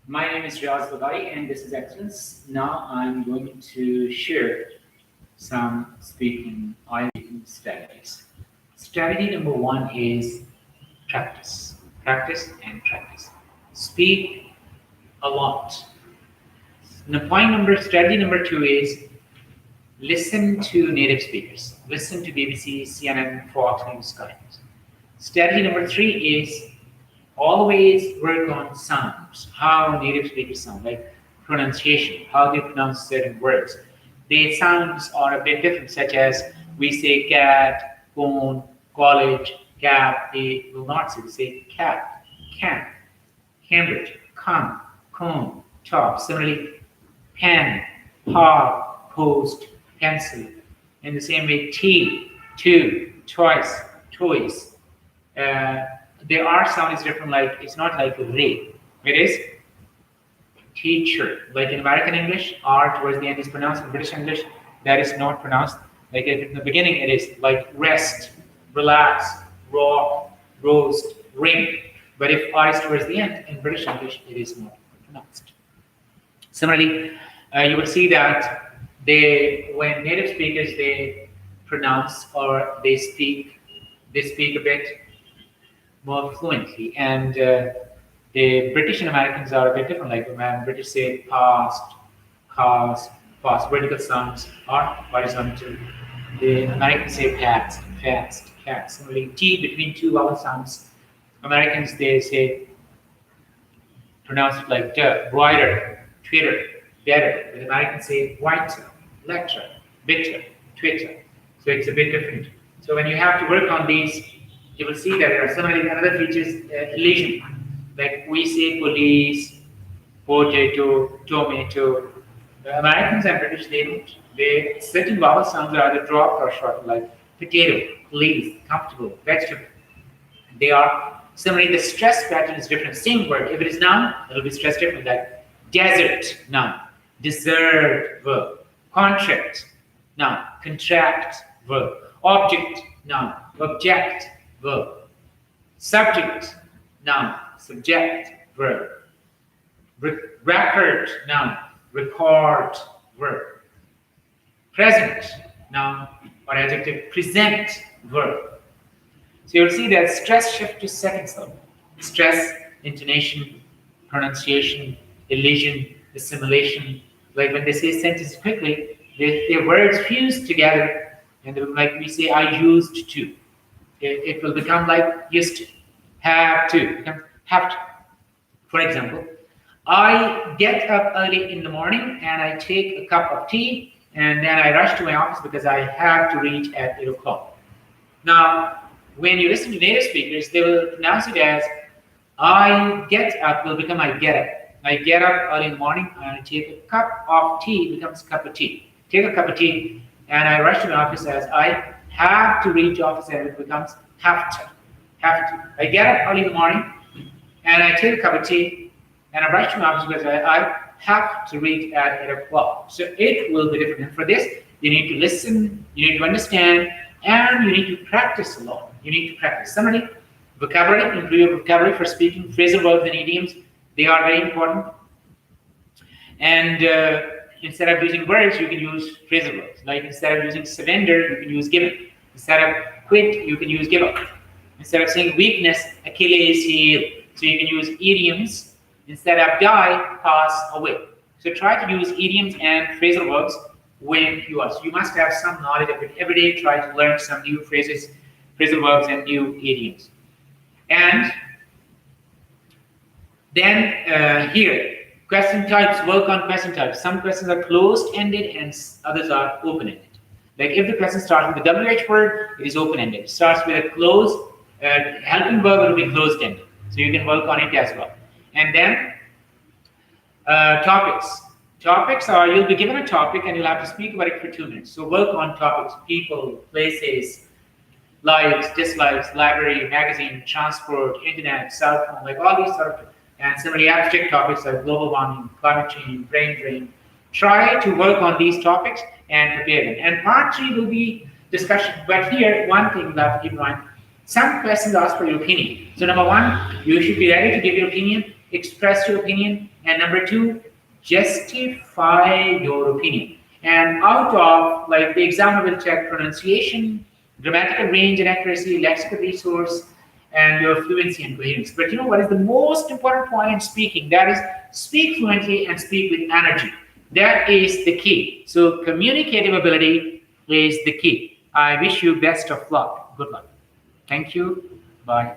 My name is Riaz Bagari and this is Excellence. Now I'm going to share some speaking strategies. Strategy number one is practice. Practice and practice. Speak a lot. Now, strategy number two is listen to native speakers. Listen to BBC, CNN, Fox News, Sky News. Strategy number three is always work on sounds, how native speakers sound, like pronunciation, how they pronounce certain words. The sounds are a bit different, such as we say cat, cone, college, cap. They will not say cat, can, Cambridge, come, cone, top. Similarly, pen, par, post, pencil. In the same way, tea, two, twice, toys. Uh, there are sounds different, like it's not like re. It is teacher. Like in American English, R towards the end is pronounced. In British English, that is not pronounced. Like in the beginning, it is like rest, relax, rock, roast, ring. But if R is towards the end, in British English, it is not pronounced. Similarly, you will see that when native speakers, they pronounce or they speak a bit more fluently. And the British and Americans are a bit different. Like when British say past, cast, past, vertical sounds are horizontal. The Americans say past, fast, cast. Similarly, T between two vowel sounds. Americans, they say pronounce it like duh, brighter, Twitter, better. But Americans say whiter, lecture, bitter, Twitter. So it's a bit different. So when you have to work on these, you will see that there are similarly another features, elision. Like we say police, potato, tomato. The Americans and British, they don't. They certain vowel sounds are either dropped or short, like potato, please, comfortable, vegetable. They are similarly the stress pattern is different. Same word. If it is noun, it will be stressed different, like desert, noun, deserved, verb, contract, noun, contract, verb, object, noun, object, verb, subject, noun, subject, verb, record, noun, record, verb, present, noun or adjective, present, verb. So you'll see that stress shift to second syllable. Stress, intonation, pronunciation, elision, assimilation. Like when they say sentences quickly, their words fuse together, and like we say, I used to. It will become like used to, have to, become have to. For example, I get up early in the morning and I take a cup of tea and then I rush to my office because I have to reach at 8 o'clock. Now, when you listen to native speakers, they will pronounce it as I get up will become I get up. I get up early in the morning and I take a cup of tea, becomes cup of tea. Take a cup of tea and I rush to my office as I have to reach office and it becomes have to. Have to. I get up early in the morning and I take a cup of tea and I rush to my office because I have to reach at 8 o'clock. So it will be different. And for this, you need to listen, you need to understand, and you need to practice a lot. You need to practice. Similarly, vocabulary, improve your vocabulary for speaking, phrasal verbs and idioms, they are very important. And instead of using words, you can use phrasal verbs. Like instead of using surrender, you can use given. Instead of quit, you can use give up. Instead of saying weakness, Achilles heel. So you can use idioms. Instead of die, pass away. So try to use idioms and phrasal verbs when you are. So you must have some knowledge of it every day. Try to learn some new phrases, phrasal verbs, and new idioms. And then here, question types, work on question types. Some questions are closed-ended and others are open-ended. Like if the question starts with the WH word, it is open-ended. It starts with a closed, helping verb, it will be closed-ended. So you can work on it as well. And then topics. Topics are, you'll be given a topic and you'll have to speak about it for 2 minutes. So work on topics, people, places, likes, dislikes, library, magazine, transport, internet, cell phone, like all these sort of, and similarly abstract topics like global warming, climate change, brain drain. Try to work on these topics and prepare them. And part 3 will be discussion. But here, one thing you have to keep in mind, some questions ask for your opinion. So number 1, you should be ready to give your opinion. express your opinion. And number two, justify your opinion. And out of, like, the examiner will check pronunciation, grammatical range and accuracy, lexical resource, and your fluency and coherence. But you know what is the most important point in speaking? That is, speak fluently and speak with energy. That is the key. So communicative ability is the key. I wish you best of luck. Good luck. Thank you. Bye.